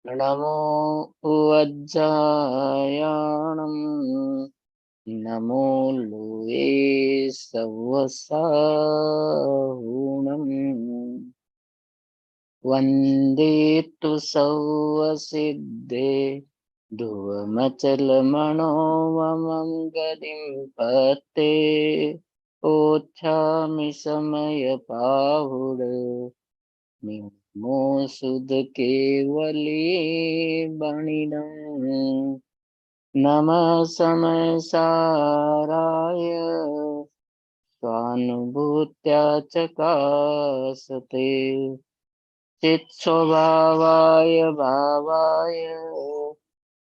नमो वज्रायाणं नमो लोये सवसाहुणम् वन्दे तु सौवसिद्धे ध्रुवमचलमणोमङ्गलिं पते ओच्छामि समयपाहुड निमो सुध केवली बणिनम् नमः समय साराय स्वानुभूत्या चकासते चित्स्वभावाय भावाय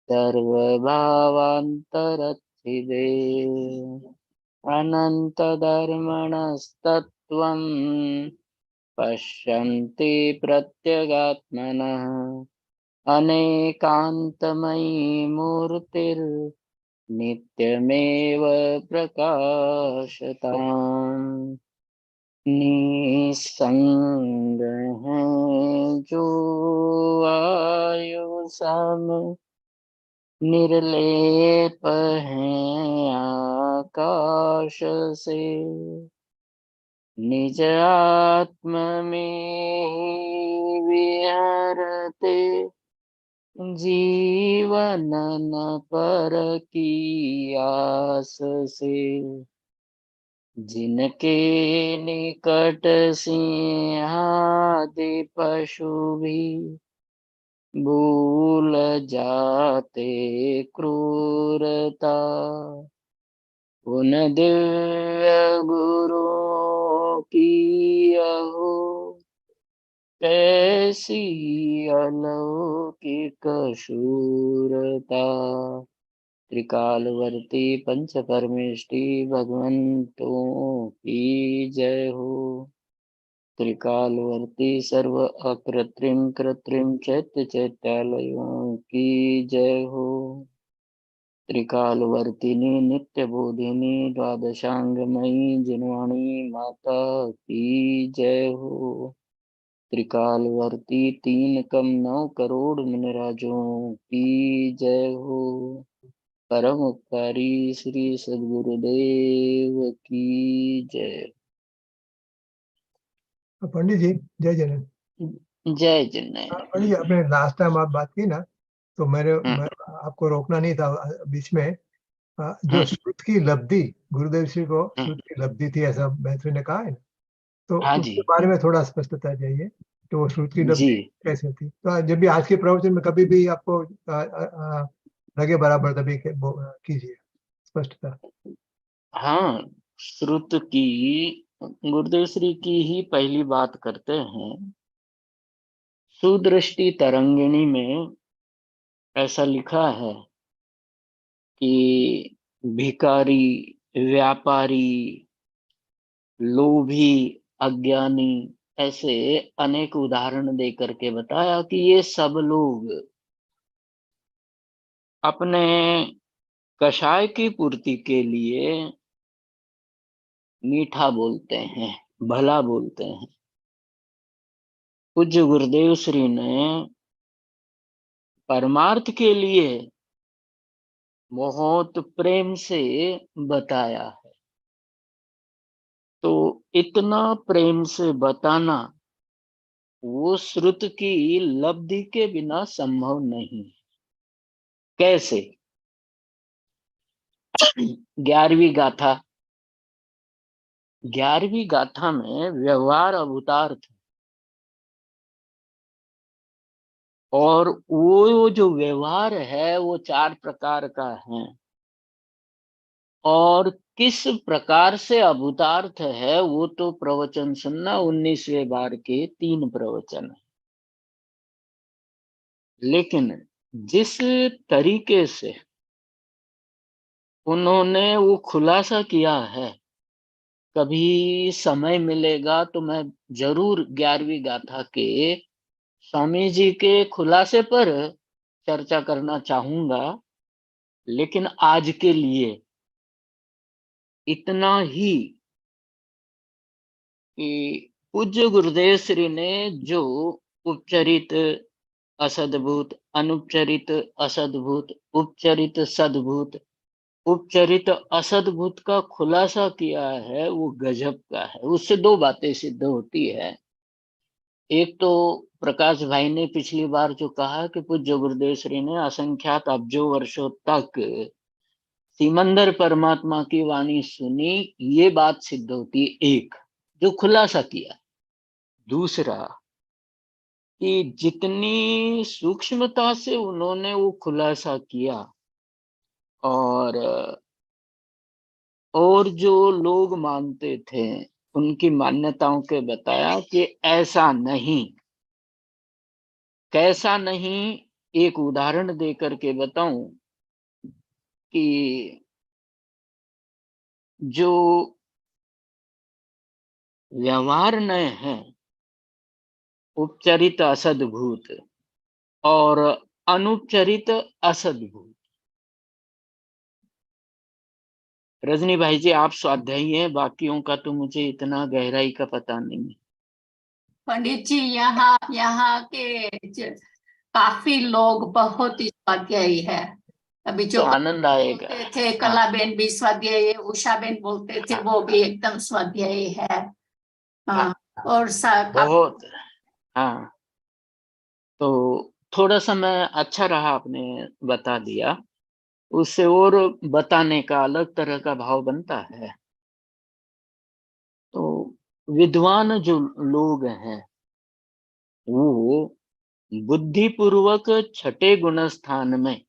सर्वभावान्तरच्छिदे अनन्तधर्मणस्तत्त्वम् पश्यन्ति प्रत्यगात्मनः अनेकान्तमयी मूर्तिर्नित्यमेव प्रकाशताम् निसंग है जो आयु सम निर्लेप है आकाश से निज आत्म में ही विहरते जीवन न पर की आस से जिनके निकट सिंहादि पशु भी भूल जाते क्रूरता उन दिव्य गुरुओं की अहो कैसी अलौकिक शूरता त्रिकालवर्ती पंच परमेष्टि भगवंतों की जय हो। त्रिकालवर्ती सर्व अकृत्रिम कृत्रिम चैत्य चैत्यालयों की जय हो। त्रिकालवर्तिनी नित्य बोधिनी द्वादशांगमयी जिनवाणी माता की जय हो। त्रिकालवर्ती 3 कम 9 करोड़ मुनिराजों की जय हो। परम उपकारी श्री सद्गुरुदेव की जय। पंडित जी जय जगन्नाथ। जय जन्नत। पंडित जी अपने लास्ट टाइम आप बात की ना, तो मैं आपको रोकना नहीं था बीच में। जो श्रुत की लब्धि, गुरुदेव श्री को श्रुत की लब्धि थी ऐसा महर्षि ने कहा है ना, तो उसके बारे में थोड़ा स्पष्टता चाहिए तो वो श्रुत की लब्धि कैसे थी। तो जब भी आज के प्रवचन में कभी भी आपको लगे बराबर तभी कीजिए स्पष्टता। हाँ, श्रुत की गुरुदेव श्री की ही पहली बात करते हैं। सुदृष्टि तरंगिणी में ऐसा लिखा है कि भिखारी, व्यापारी, लोभी, अज्ञानी, ऐसे अनेक उदाहरण दे करके बताया कि ये सब लोग अपने कषाय की पूर्ति के लिए मीठा बोलते हैं, भला बोलते हैं। पूज्य गुरुदेव श्री ने परमार्थ के लिए बहुत प्रेम से बताया है। तो इतना प्रेम से बताना वो श्रुत की लब्धि के बिना संभव नहीं। कैसे? 11वीं गाथा, 11वीं गाथा में व्यवहार अभूतार्थ, और वो जो व्यवहार है वो 4 प्रकार का है। और किस प्रकार से अभूतार्थ है वो तो प्रवचन सुनना, 19वें बार के 3 प्रवचन है। लेकिन जिस तरीके से उन्होंने वो खुलासा किया है, कभी समय मिलेगा तो मैं जरूर 11वीं गाथा के स्वामी जी के खुलासे पर चर्चा करना चाहूंगा। लेकिन आज के लिए इतना ही कि पूज्य गुरुदेव श्री ने जो उपचरित असद्भूत, अनुपचरित असद्भूत, उपचरित सद्भूत। उपचरित असद्भुत का खुलासा किया है, वो गजब का है। उससे दो बातें सिद्ध होती है। एक तो प्रकाश भाई ने पिछली बार जो कहा कि पूज्य गुरुदेव श्री ने असंख्यात अब्जों वर्षों तक सिमंदर परमात्मा की वाणी सुनी, ये बात सिद्ध होती है, एक जो खुलासा किया। दूसरा कि जितनी सूक्ष्मता से उन्होंने वो खुलासा किया, और जो लोग मानते थे उनकी मान्यताओं के बताया कि ऐसा नहीं। कैसा नहीं, एक उदाहरण दे करके बताऊं कि जो व्यवहार नय है, उपचरित असद्भूत और अनुपचरित असद्भूत। रजनी भाई जी, आप स्वाध्यायी हैं, बाकियों का तो मुझे इतना गहराई का पता नहीं है। पंडित जी, यहाँ यहाँ के काफी लोग बहुत ही स्वाध्यायी है। अभी जो तो आनंद आएगा। थे कलाबेन भी स्वाध्यायी, उषाबेन बोलते थे, वो भी एकदम स्वाध्यायी है। और बहुत। हाँ, तो थोड़ा सा मैं अच्छा रहा आपने बता दिया, उससे और बताने का अलग तरह का भाव बनता है। तो विद्वान जो लोग हैं वो बुद्धिपूर्वक छठे गुण स्थान में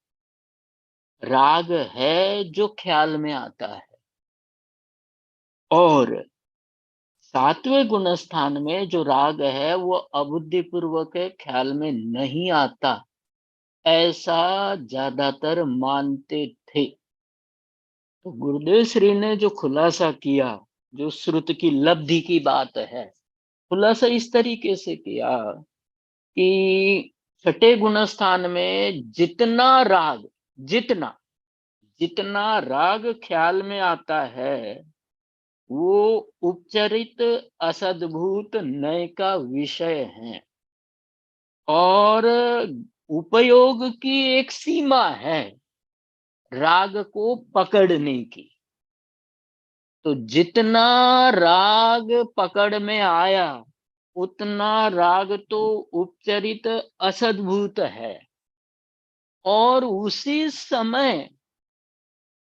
राग है जो ख्याल में आता है, और सातवें गुण स्थान में जो राग है वो अबुद्धिपूर्वक ख्याल में नहीं आता, ऐसा ज्यादातर मानते थे। तो गुरुदेव श्री ने जो खुलासा किया, जो श्रुत की लब्धि की बात है, खुलासा इस तरीके से किया कि छठे गुण स्थान में जितना राग, जितना जितना राग ख्याल में आता है, वो उपचरित असद्भूत नय का विषय है, और उपयोग की एक सीमा है राग को पकड़ने की। तो जितना राग पकड़ में आया, उतना राग तो उपचरित असद्भूत है, और उसी समय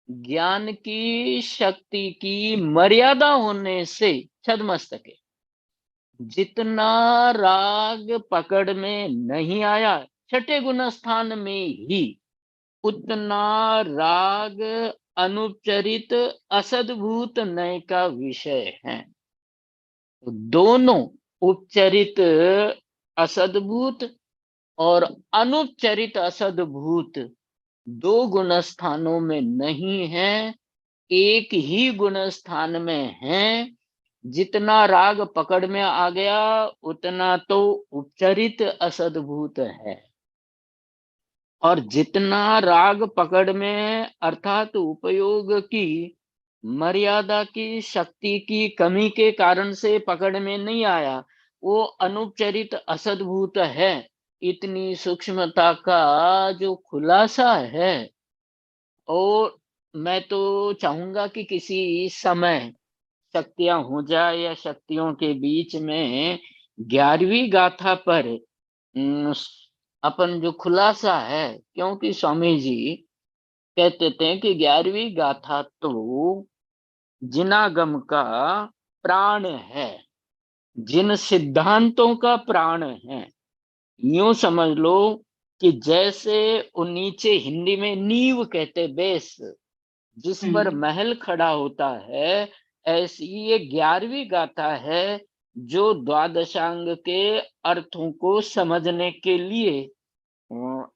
ज्ञान की शक्ति की मर्यादा होने से छद्मस्तके जितना राग पकड़ में नहीं आया, छठे गुण स्थान में ही उतना राग अनुपचरित असद्भूत नय का विषय है। तो दोनों उपचरित असद्भूत और अनुपचरित असद्भूत दो गुण स्थानों में नहीं है, एक ही गुण स्थान में है। जितना राग पकड़ में आ गया, उतना तो उपचरित असद्भूत है, और जितना राग पकड़ में अर्थात उपयोग की मर्यादा की शक्ति की कमी के कारण से पकड़ में नहीं आया, वो अनुपचरित असद्भूत है। इतनी सूक्ष्मता का जो खुलासा है, और मैं तो चाहूंगा कि किसी समय शक्तियां हो जाए या शक्तियों के बीच में 11वीं गाथा पर अपन जो खुलासा है, क्योंकि स्वामी जी कहते थे कि 11वीं गाथा तो जिनागम का प्राण है, जिन सिद्धांतों का प्राण है। यूं समझ लो कि जैसे वो नीचे हिंदी में नींव कहते, बेस जिस पर महल खड़ा होता है, ऐसी ये 11वीं गाथा है जो द्वादशांग के अर्थों को समझने के लिए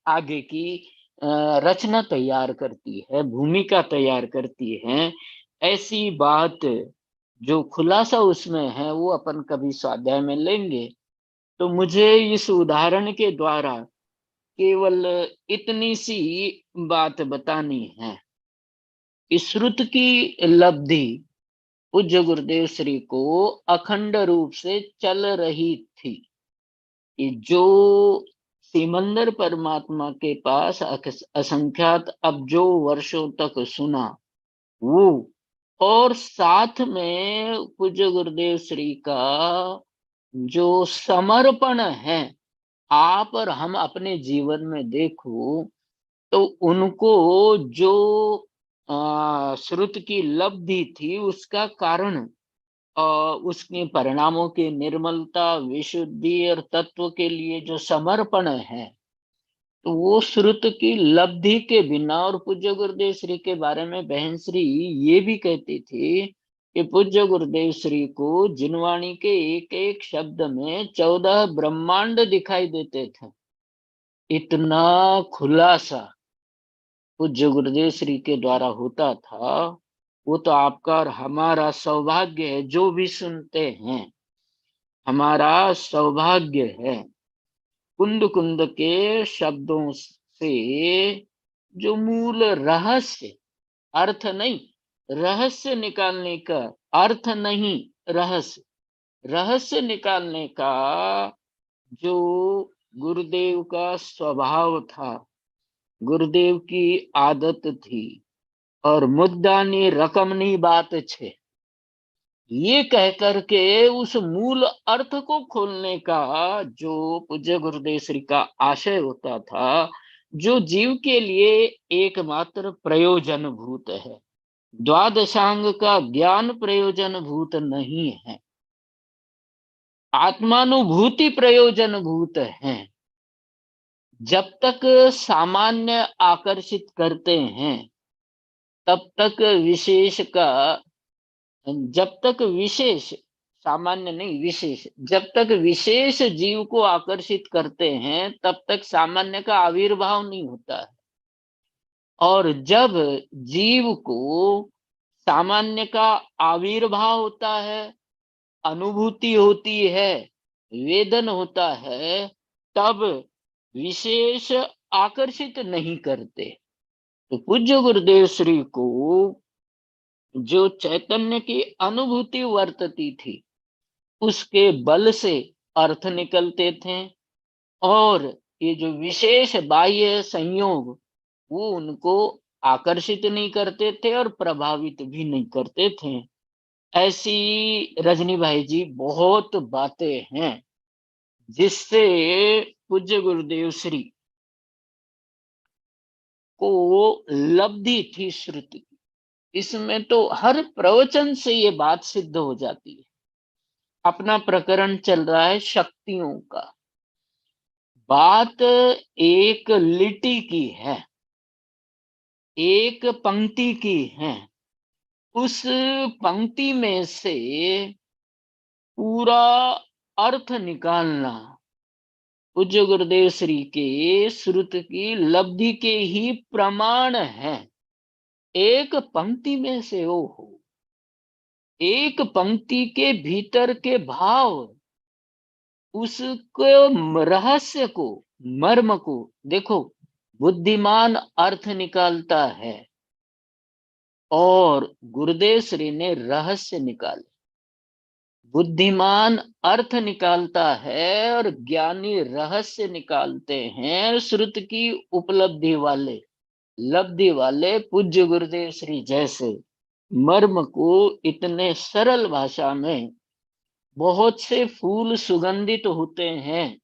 आगे की रचना तैयार करती है, भूमिका तैयार करती है। ऐसी बात जो खुलासा उसमें है वो अपन कभी स्वाध्याय में लेंगे। तो मुझे इस उदाहरण के द्वारा केवल इतनी सी बात बतानी है। इस श्रुत की लब्धि पूज्य गुरुदेव श्री को अखंड रूप से चल रही थी, कि जो सिमंदर परमात्मा के पास असंख्यात अब्जों वर्षों तक सुना वो, और साथ में पूज्य गुरुदेव श्री का जो समर्पण है, आप और हम अपने जीवन में देखो तो उनको जो श्रुत की लब्धि थी उसका कारण उसके परिणामों की निर्मलता, विशुद्धि और तत्व के लिए जो समर्पण है, तो वो श्रुत की लब्धि के बिना। और पूज्य गुरुदेव श्री के बारे में बहन श्री ये भी कहती थी कि पूज्य गुरुदेव श्री को जिनवाणी के एक एक शब्द में 14 ब्रह्मांड दिखाई देते थे। इतना खुलासा पूज्य गुरुदेव श्री के द्वारा होता था, वो तो आपका और हमारा सौभाग्य है। जो भी सुनते हैं हमारा सौभाग्य है। कुंद कुंद के शब्दों से जो मूल रहस्य, अर्थ नहीं, रहस्य निकालने का, अर्थ नहीं रहस्य, रहस्य निकालने का जो गुरुदेव का स्वभाव था, गुरुदेव की आदत थी, और मुद्दानी रकमनी बात छे, ये कह करके उस मूल अर्थ को खोलने का जो पूज्य गुरुदेव श्री का आशय होता था, जो जीव के लिए एकमात्र प्रयोजन भूत है। द्वादशांग का ज्ञान प्रयोजन भूत नहीं है, आत्मानुभूति प्रयोजन भूत है। जब तक सामान्य आकर्षित करते हैं तब तक विशेष का, जब तक विशेष, सामान्य नहीं विशेष, जब तक विशेष जीव को आकर्षित करते हैं तब तक सामान्य का आविर्भाव नहीं होता है। और जब जीव को सामान्य का आविर्भाव होता है, अनुभूति होती है, वेदन होता है, तब विशेष आकर्षित नहीं करते। तो पूज्य गुरुदेव श्री को जो चैतन्य की अनुभूति वर्तती थी उसके बल से अर्थ निकलते थे, और ये जो विशेष बाह्य संयोग वो उनको आकर्षित नहीं करते थे और प्रभावित भी नहीं करते थे। ऐसी रजनी भाई जी बहुत बातें हैं जिससे पूज्य गुरुदेव श्री को लब्धि थी श्रुति की। इसमें तो हर प्रवचन से ये बात सिद्ध हो जाती है। अपना प्रकरण चल रहा है शक्तियों का, बात एक लिटी की है, एक पंक्ति की है, उस पंक्ति में से पूरा अर्थ निकालना पूज्य गुरुदेव श्री के श्रुत की लब्धि के ही प्रमाण है। एक पंक्ति में से वो हो, एक पंक्ति के भीतर के भाव, उसको रहस्य को, मर्म को देखो। बुद्धिमान अर्थ निकालता है और गुरुदेव श्री ने रहस्य निकाले। बुद्धिमान अर्थ निकालता है और ज्ञानी रहस्य निकालते हैं। श्रुत की उपलब्धि वाले, लब्धि वाले पूज्य गुरुदेव श्री जैसे मर्म को इतने सरल भाषा में, बहुत से फूल सुगंधित होते हैं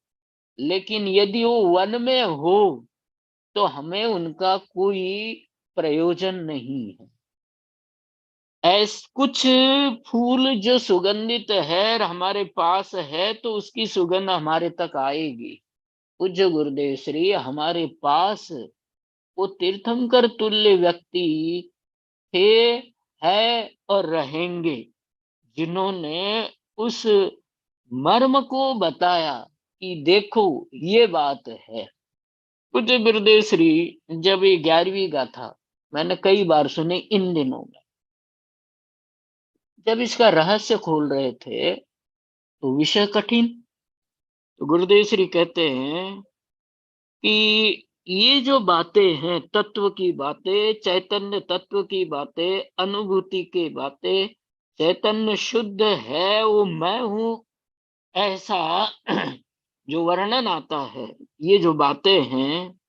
लेकिन यदि वो वन में हो तो हमें उनका कोई प्रयोजन नहीं है। कुछ फूल जो सुगंधित है हमारे पास है तो उसकी सुगंध हमारे तक आएगी। पूज्य गुरुदेव श्री हमारे पास वो तीर्थंकर तुल्य व्यक्ति थे, है और रहेंगे, जिन्होंने उस मर्म को बताया कि देखो ये बात है। पूज्य गुरुदेव श्री जब ये 11वीं गाथा मैंने कई बार सुनी इन दिनों में, जब इसका रहस्य खोल रहे थे तो विषय कठिन। तो गुरुदेव श्री कहते हैं कि ये जो बातें हैं, तत्व की बातें, चैतन्य तत्व की बातें, अनुभूति की बातें, चैतन्य शुद्ध है वो मैं हूं ऐसा जो वर्णन आता है, ये जो बातें हैं,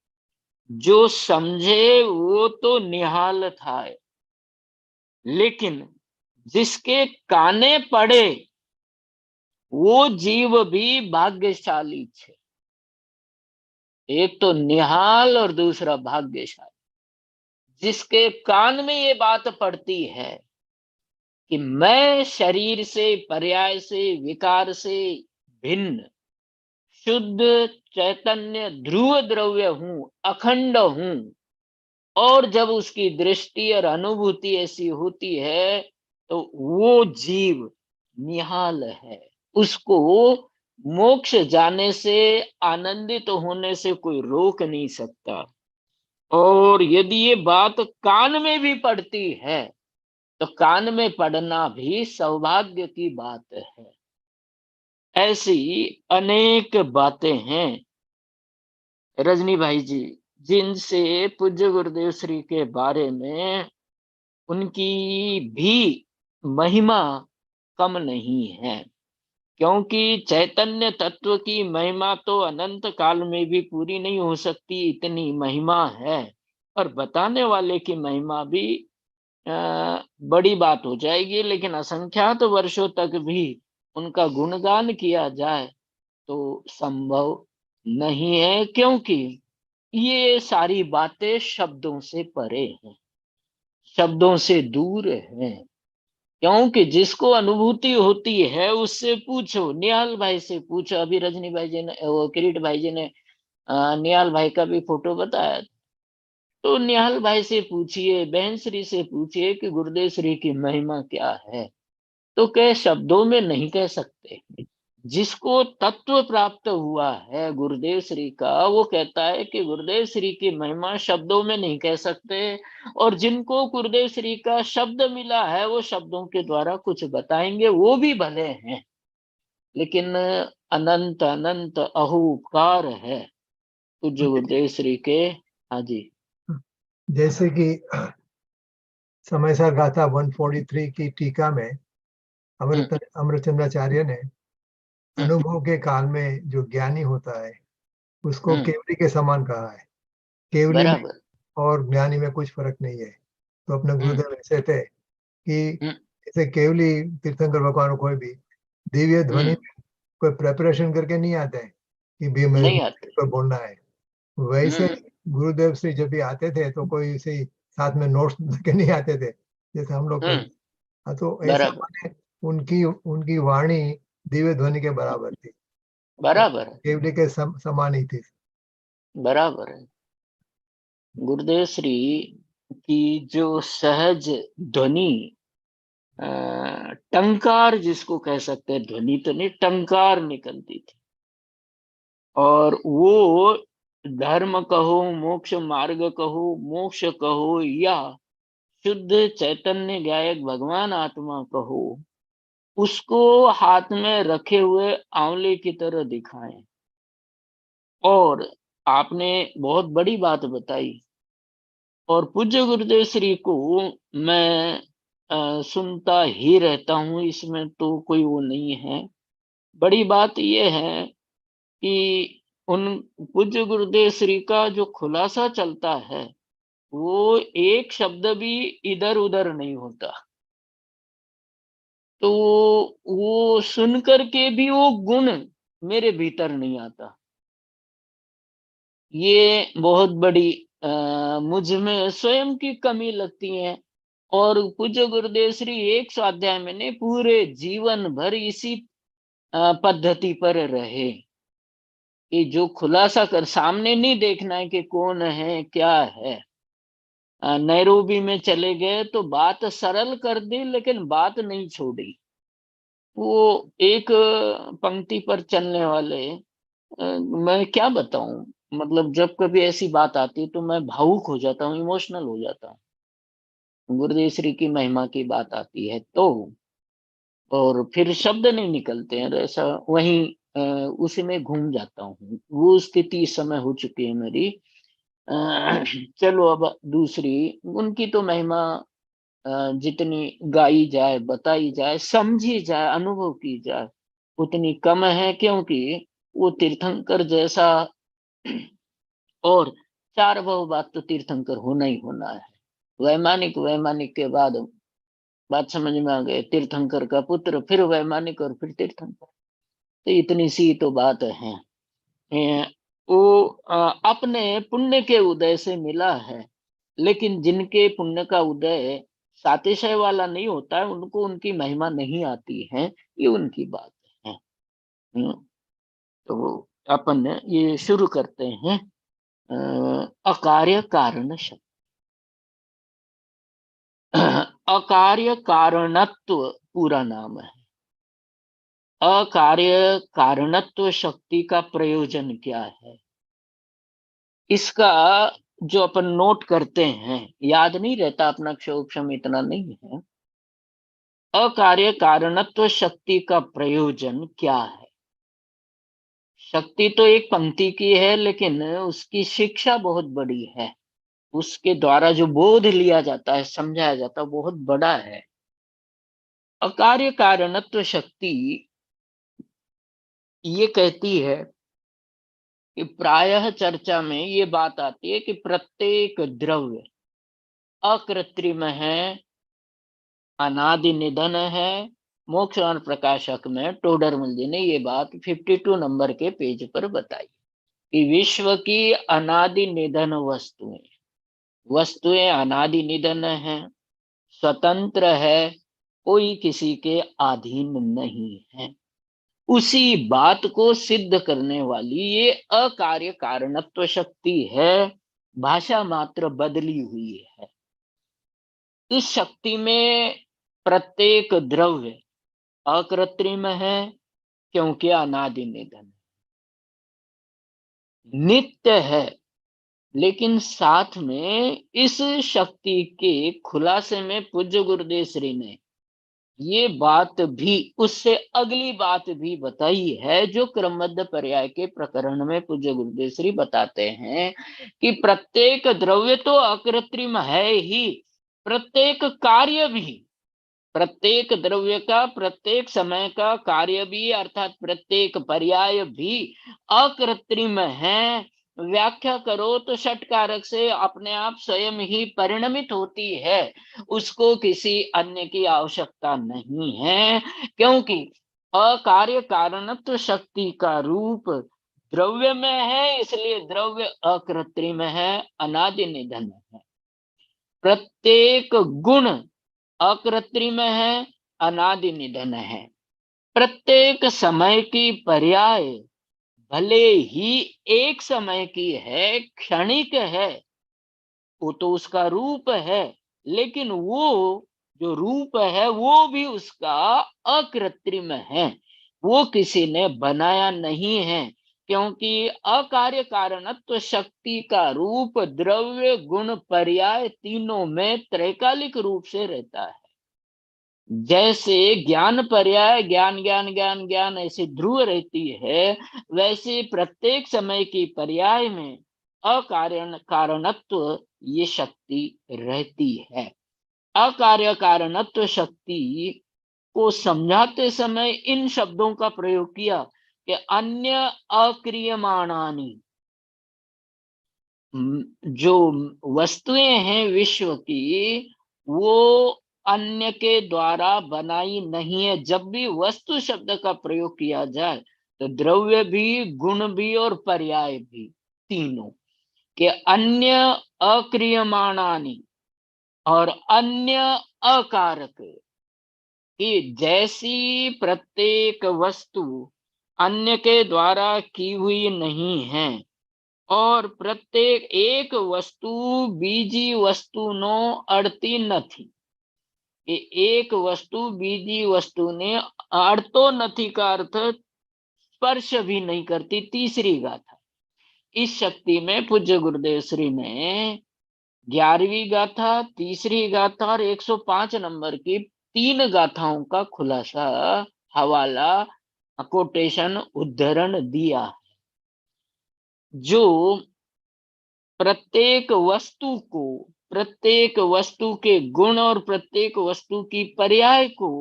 जो समझे वो तो निहाल था, लेकिन जिसके काने पड़े वो जीव भी भाग्यशाली छे। एक तो निहाल और दूसरा भाग्यशाली। जिसके कान में ये बात पड़ती है कि मैं शरीर से, पर्याय से, विकार से भिन्न शुद्ध चैतन्य ध्रुव द्रव्य हूं, अखंड हूं, और जब उसकी दृष्टि और अनुभूति ऐसी होती है तो वो जीव निहाल है। उसको मोक्ष जाने से, आनंदित होने से कोई रोक नहीं सकता। और यदि ये बात कान में भी पड़ती है तो कान में पड़ना भी सौभाग्य की बात है। ऐसी अनेक बातें हैं रजनी भाई जी, जिनसे पूज्य गुरुदेव श्री के बारे में उनकी भी महिमा कम नहीं है। क्योंकि चैतन्य तत्व की महिमा तो अनंत काल में भी पूरी नहीं हो सकती, इतनी महिमा है। और बताने वाले की महिमा भी बड़ी बात हो जाएगी, लेकिन असंख्यात वर्षों तक भी उनका गुणगान किया जाए तो संभव नहीं है, क्योंकि ये सारी बातें शब्दों से परे हैं, शब्दों से दूर हैं। क्योंकि जिसको अनुभूति होती है उससे पूछो, निहाल भाई से पूछो। अभी रजनी भाई जी ने, वो किरीट भाई जी ने निहाल भाई का भी फोटो बताया, तो निहाल भाई से पूछिए, बहन श्री से पूछिए कि गुरुदेव श्री की महिमा क्या है, तो कह शब्दों में नहीं कह सकते। जिसको तत्व प्राप्त हुआ है गुरुदेव श्री का, वो कहता है कि गुरुदेव श्री की महिमा शब्दों में नहीं कह सकते। और जिनको गुरुदेव श्री का शब्द मिला है वो शब्दों के द्वारा कुछ बताएंगे, वो भी भले हैं, लेकिन अनंत अनंत अहूकार है पूज्य गुरुदेव श्री के। हाँ जी। जैसे कि समयसार गाथा 143 की टीका में अमृतचंद्राचार्य ने अनुभव के काल में जो ज्ञानी होता है उसको केवली के समान कहा है। केवली में और ज्ञानी में कुछ फर्क नहीं है। तो अपने गुरुदेव ऐसे थे कि जैसे केवली तीर्थंकर भगवान कोई भी दिव्य ध्वनि में कोई प्रेपरेशन करके नहीं आते हैं कि भी मेरे को बोलना है। वैसे गुरुदेव श्री जब भी आते थे तो कोई इसे साथ में नोट्स लेके नहीं आते थे जैसे हम लोग करते। तो ऐसा माने उनकी वाणी दिव्य ध्वनि के बराबर थी, बराबर केवली के समान ही थी। बराबर है। गुरुदेव श्री की जो सहज ध्वनि, टंकार जिसको कह सकते हैं, ध्वनि तो नहीं, टंकार निकलती थी। और वो धर्म कहो, मोक्ष मार्ग कहो, मोक्ष कहो, या शुद्ध चैतन्य गायक भगवान आत्मा कहो, उसको हाथ में रखे हुए आंवले की तरह दिखाएं। और आपने बहुत बड़ी बात बताई, और पूज्य गुरुदेव श्री को मैं सुनता ही रहता हूँ, इसमें तो कोई वो नहीं है। बड़ी बात यह है कि उन पूज्य गुरुदेव श्री का जो खुलासा चलता है वो एक शब्द भी इधर उधर नहीं होता। तो वो सुन करके भी वो गुण मेरे भीतर नहीं आता। ये बहुत बड़ी मुझ में स्वयं की कमी लगती है। और पूज्य गुरुदेव श्री एक स्वाध्याय में ने पूरे जीवन भर इसी पद्धति पर रहे कि जो खुलासा कर, सामने नहीं देखना है कि कौन है क्या है। नैरोबी में चले गए तो बात सरल कर दी, लेकिन बात नहीं छोड़ी। वो एक पंक्ति पर चलने वाले, मैं क्या बताऊं, मतलब जब कभी ऐसी बात आती है तो मैं भावुक हो जाता हूँ, इमोशनल हो जाता हूँ। गुरुदेव श्री की महिमा की बात आती है तो, और फिर शब्द नहीं निकलते हैं, ऐसा वहीं उसी में घूम जाता हूँ। वो स्थिति इस समय हो चुकी है मेरी। चलो अब दूसरी, उनकी तो महिमा जितनी गाई जाए, बताई जाए, समझी जाए, अनुभव की जाए, उतनी कम है। क्योंकि वो तीर्थंकर जैसा और चार बात तो तीर्थंकर होना ही होना है। वैमानिक, वैमानिक के बाद बात समझ में आ गए, तीर्थंकर का पुत्र, फिर वैमानिक और फिर तीर्थंकर। तो इतनी सी तो बात है। वो अपने पुण्य के उदय से मिला है, लेकिन जिनके पुण्य का उदय सातिशय वाला नहीं होता है, उनको उनकी महिमा नहीं आती है, ये उनकी बात है। तो अपन ये शुरू करते हैं। अकार्य कारण शब्द। अकार्य कारणत्व पूरा नाम है। अकार्य कारणत्व शक्ति का प्रयोजन क्या है, इसका जो अपन नोट करते हैं, याद नहीं रहता अपना क्षोक्षम इतना नहीं है। अकार्य कारणत्व शक्ति का प्रयोजन क्या है। शक्ति तो एक पंक्ति की है, लेकिन उसकी शिक्षा बहुत बड़ी है। उसके द्वारा जो बोध लिया जाता है, समझाया जाता है, बहुत बड़ा है। अकार्य कारणत्व शक्ति ये कहती है कि प्रायः चर्चा में ये बात आती है कि प्रत्येक द्रव्य अकृत्रिम है, अनादि निधन है। मोक्ष और प्रकाशक में टोडरमल जी ने ये बात 52 नंबर के पेज पर बताई कि विश्व की अनादि निधन वस्तुएं अनादि निधन है, स्वतंत्र है, कोई किसी के अधीन नहीं है। उसी बात को सिद्ध करने वाली ये अकार्य कारणत्व शक्ति है, भाषा मात्र बदली हुई है। इस शक्ति में प्रत्येक द्रव्य अकृत्रिम है, क्योंकि अनादि निधन नित्य है। लेकिन साथ में इस शक्ति के खुलासे में पूज्य गुरुदेव श्री ने ये बात भी, उससे अगली बात भी बताई है, जो क्रमबद्ध पर्याय के प्रकरण में पूज्य गुरुदेव श्री बताते हैं कि प्रत्येक द्रव्य तो अकृत्रिम है ही, प्रत्येक कार्य भी, प्रत्येक द्रव्य का प्रत्येक समय का कार्य भी, अर्थात प्रत्येक पर्याय भी अकृत्रिम है। व्याख्या करो तो षटकारक से अपने आप स्वयं ही परिणमित होती है, उसको किसी अन्य की आवश्यकता नहीं है, क्योंकि अकार्य कारणत्व शक्ति का रूप द्रव्य में है, इसलिए द्रव्य अकृत्रिम है, अनादि निधन है। प्रत्येक गुण अकृत्रिम है, अनादि निधन है। प्रत्येक समय की पर्याय भले ही एक समय की है, क्षणिक है, वो तो उसका रूप है, लेकिन वो जो रूप है वो भी उसका अकृत्रिम है, वो किसी ने बनाया नहीं है, क्योंकि अकार्य कारणत्व शक्ति का रूप द्रव्य गुण पर्याय तीनों में त्रैकालिक रूप से रहता है। जैसे ज्ञान पर्याय ज्ञान ज्ञान ज्ञान ज्ञान ऐसी ध्रुव रहती है, वैसे प्रत्येक समय की पर्याय में अकारण कारणत्व ये शक्ति रहती है। अकार्य कारणत्व शक्ति को समझाते समय इन शब्दों का प्रयोग किया कि अन्य अक्रियमाणानि, जो वस्तुएं हैं विश्व की, वो अन्य के द्वारा बनाई नहीं है। जब भी वस्तु शब्द का प्रयोग किया जाए तो द्रव्य भी, गुण भी और पर्याय भी, तीनों के अन्य अक्रियमाणानि और अन्य अकारक, कि जैसी प्रत्येक वस्तु अन्य के द्वारा की हुई नहीं है, और प्रत्येक एक वस्तु बीजी वस्तु नो अड़ती નથી। एक वस्तु बीजी वस्तु ने अड़तो નથી का अर्थ स्पर्श भी नहीं करती। तीसरी गाथा, इस शक्ति में पूज्य गुरुदेव श्री ने 11वीं गाथा, तीसरी गाथा और 105 नंबर की 3 गाथाओं का खुलासा, हवाला, कोटेशन, उद्धरण दिया, जो प्रत्येक वस्तु को, प्रत्येक वस्तु के गुण और प्रत्येक वस्तु की पर्याय को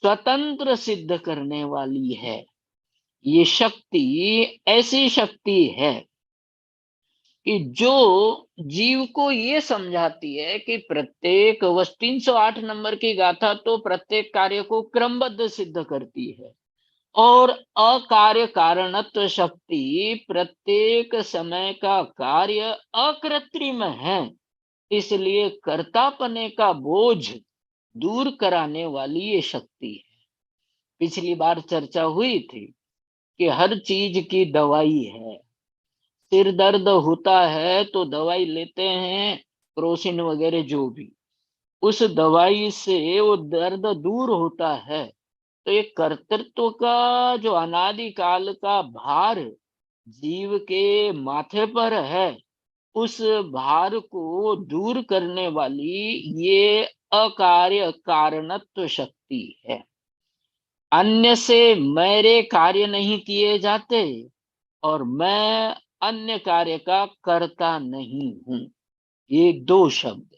स्वतंत्र सिद्ध करने वाली है। ये शक्ति ऐसी शक्ति है कि जो जीव को ये समझाती है कि प्रत्येक 308 नंबर की गाथा तो प्रत्येक कार्य को क्रमबद्ध सिद्ध करती है, और अकार्य कारणत्व शक्ति प्रत्येक समय का कार्य अकृत्रिम है, इसलिए कर्तापने का बोझ दूर कराने वाली ये शक्ति है। पिछली बार चर्चा हुई थी कि हर चीज की दवाई है। सिर दर्द होता है तो दवाई लेते हैं, क्रोसिन वगैरह जो भी, उस दवाई से वो दर्द दूर होता है। तो ये कर्तृत्व का जो अनादि काल का भार जीव के माथे पर है, उस भार को दूर करने वाली ये अकार्य कारणत्व शक्ति है। अन्य से मेरे कार्य नहीं किए जाते और मैं अन्य कार्य का करता नहीं हूं। ये दो शब्द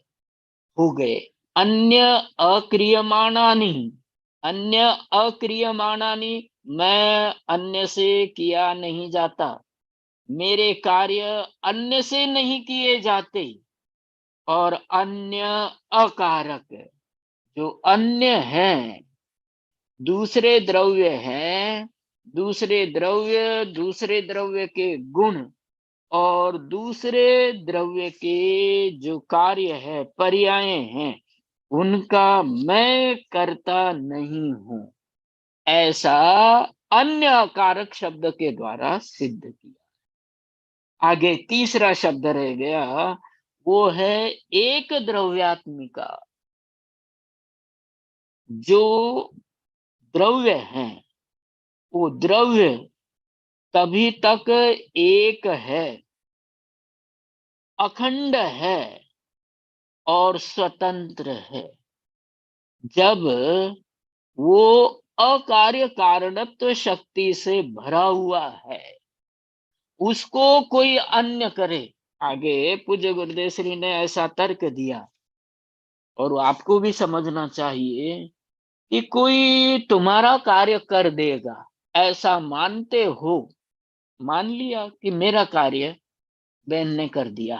हो गए। अन्य अक्रियमाणानि, अन्य अक्रियमाणानि, मैं अन्य से किया नहीं जाता, मेरे कार्य अन्य से नहीं किए जाते, और अन्य अकारक, जो अन्य हैं, दूसरे द्रव्य हैं, दूसरे द्रव्य के गुण और दूसरे द्रव्य के जो कार्य है, पर्याय हैं, उनका मैं करता नहीं हूं, ऐसा अन्य कारक शब्द के द्वारा सिद्ध किया। आगे तीसरा शब्द रह गया, वो है एक द्रव्यात्मिका। जो द्रव्य हैं वो द्रव्य तभी तक एक है, अखंड है और स्वतंत्र है, जब वो अकार्य कारणत्व शक्ति से भरा हुआ है, उसको कोई अन्य करे। आगे पूज्य गुरुदेव श्री ने ऐसा तर्क दिया, और आपको भी समझना चाहिए कि कोई तुम्हारा कार्य कर देगा ऐसा मानते हो। मान लिया कि मेरा कार्य बहन ने कर दिया,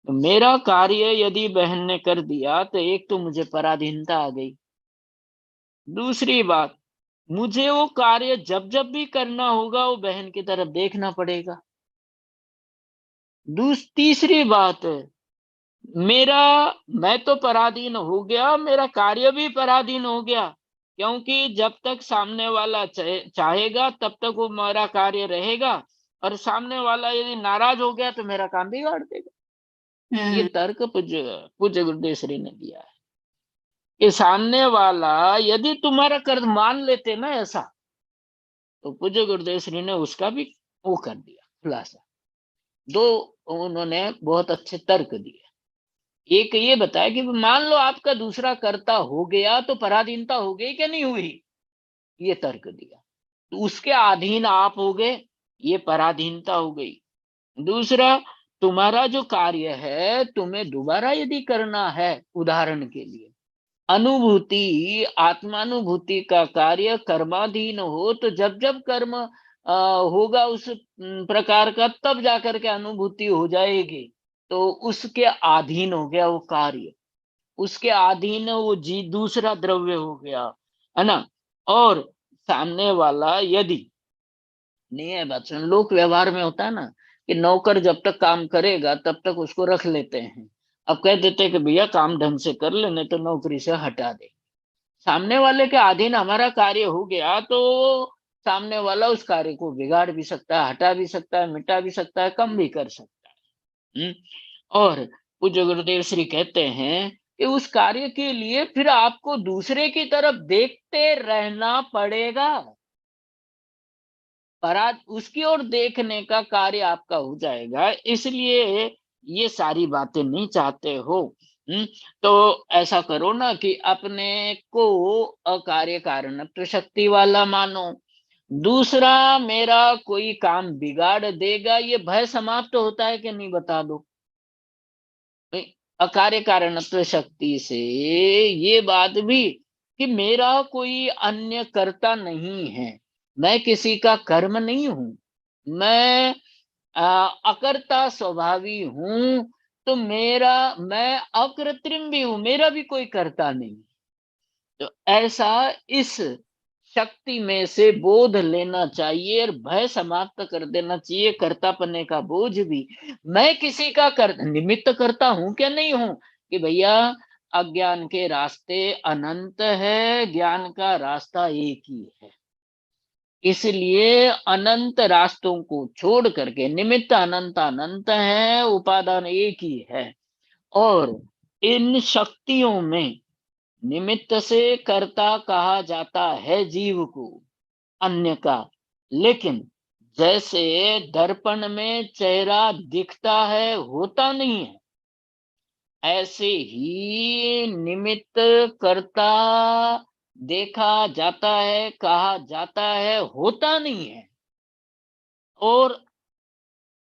तो मेरा कार्य यदि बहन ने कर दिया तो एक तो मुझे पराधीनता आ गई, दूसरी बात मुझे वो कार्य जब जब भी करना होगा वो बहन की तरफ देखना पड़ेगा, तीसरी बात मैं तो पराधीन हो गया, मेरा कार्य भी पराधीन हो गया, क्योंकि जब तक सामने वाला चाहेगा तब तक वो मेरा कार्य रहेगा, और सामने वाला यदि नाराज हो गया तो मेरा काम बिगाड़ देगा। ये तर्क पूज्य गुरुदेव श्री ने दिया है कि सामने वाला यदि तुम्हारा कर्ज मान लेते ना ऐसा, तो पूज्य गुरुदेव श्री ने उसका भी वो कर दिया खुलासा। दो उन्होंने बहुत अच्छे तर्क दिए। एक ये बताया कि मान लो आपका दूसरा कर्ता हो गया तो पराधीनता हो गई क्या नहीं हुई, ये तर्क दिया। तो उसके अधीन आप हो गए, ये पराधीनता हो गई। दूसरा, तुम्हारा जो कार्य है तुम्हें दोबारा यदि करना है, उदाहरण के लिए अनुभूति, आत्मानुभूति का कार्य कर्माधीन हो, तो जब जब कर्म होगा उस प्रकार का, तब जाकर के अनुभूति हो जाएगी, तो उसके अधीन हो गया वो कार्य, उसके अधीन वो दूसरा द्रव्य हो गया, है ना। और सामने वाला यदि नहीं है, बात सुन, लोक व्यवहार में होता है ना कि नौकर जब तक काम करेगा तब तक उसको रख लेते हैं, अब कह देते हैं कि भैया काम ढंग से कर ले, नहीं तो नौकरी से हटा दे। सामने वाले के अधीन हमारा कार्य हो गया तो सामने वाला उस कार्य को बिगाड़ भी सकता है, हटा भी सकता है, मिटा भी सकता है, कम भी कर सकता है। और पूज्य गुरुदेव श्री कहते हैं कि उस कार्य के लिए फिर आपको दूसरे की तरफ देखते रहना पड़ेगा, उसकी ओर देखने का कार्य आपका हो जाएगा। इसलिए ये सारी बातें नहीं चाहते हो। तो ऐसा करो ना कि अपने को अकार्य कारणत्व शक्ति वाला मानो। दूसरा, मेरा कोई काम बिगाड़ देगा, ये भय समाप्त होता है कि नहीं, बता दो। अकार्य कारणत्व शक्ति से ये बात भी कि मेरा कोई अन्य कर्ता नहीं है, मैं किसी का कर्म नहीं हूं, मैं अकर्ता स्वभावी हूं, तो मैं अकृत्रिम भी हूं, मेरा भी कोई कर्ता नहीं। तो ऐसा इस शक्ति में से बोध लेना चाहिए और भय समाप्त कर देना चाहिए, कर्तापने का बोझ भी। मैं किसी का निमित्त करता हूं क्या? नहीं हूं। कि भैया अज्ञान के रास्ते अनंत है, ज्ञान का रास्ता एक ही है। इसलिए अनंत रास्तों को छोड़ करके, निमित्त अनंत अनंत है, उपादान एक ही है। और इन शक्तियों में निमित्त से कर्ता कहा जाता है जीव को, अन्य का। लेकिन जैसे दर्पण में चेहरा दिखता है, होता नहीं है, ऐसे ही निमित्त कर्ता देखा जाता है, कहा जाता है, होता नहीं है। और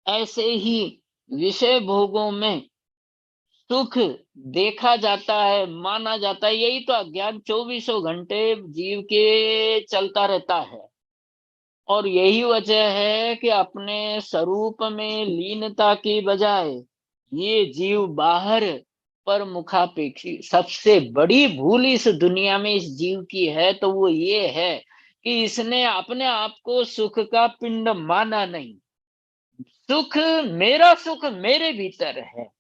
ऐसे ही विषय भोगों में सुख देखा जाता है, माना जाता है। यही तो अज्ञान 24 घंटे जीव के चलता रहता है। और यही वजह है कि अपने स्वरूप में लीनता की बजाय ये जीव बाहर पर मुखापेक्षी। सबसे बड़ी भूल इस दुनिया में इस जीव की है तो वो ये है कि इसने अपने आप को सुख का पिंड माना नहीं। सुख मेरे भीतर है,